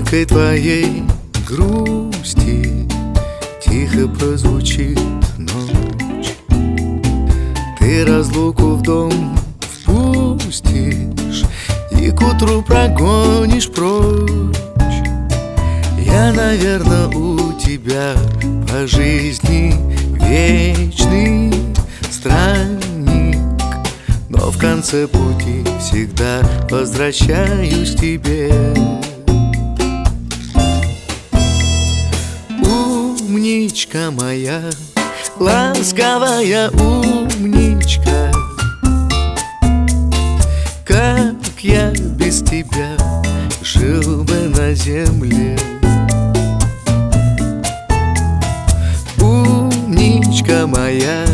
горькой твоей грусти тихо прозвучит ночь. Ты разлуку в дом впустишь и к утру прогонишь прочь. Я, наверное, у тебя по жизни вечный странник, но в конце пути всегда возвращаюсь к тебе. Умничка моя, ласковая умничка, как я без тебя жил бы на земле. Умничка моя,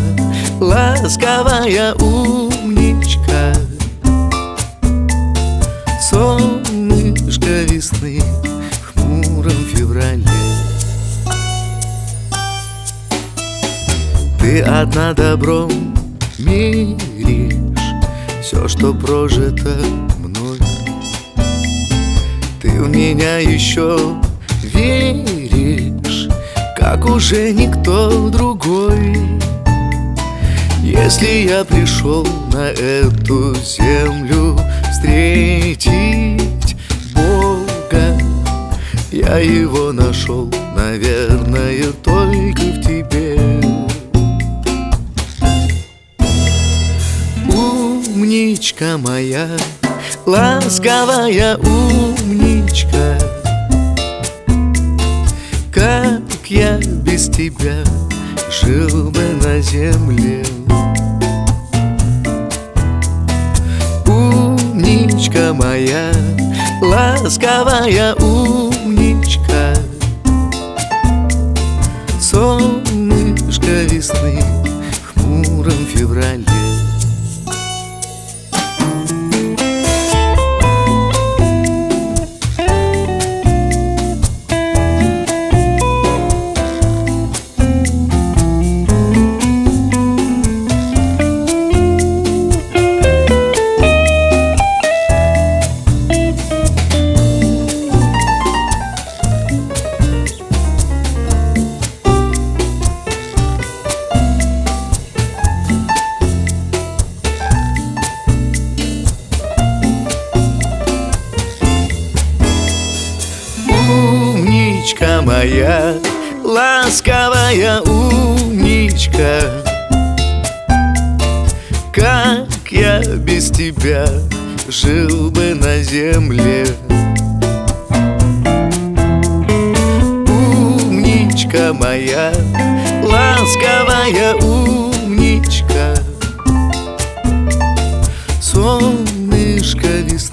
ласковая умничка, солнышко весны в хмуром феврале. Ты одна добром меришь все, что прожито мной. Ты в меня еще веришь, как уже никто другой. Если я пришел на эту землю встретить Бога, я его нашел, наверное, только в тебе. Умничка моя, ласковая умничка, как я без тебя жил бы на земле. Умничка моя, ласковая умничка, солнышко весны в хмуром феврале. Умничка моя, ласковая умничка, как я без тебя жил бы на земле. Умничка моя, ласковая умничка, солнышко весны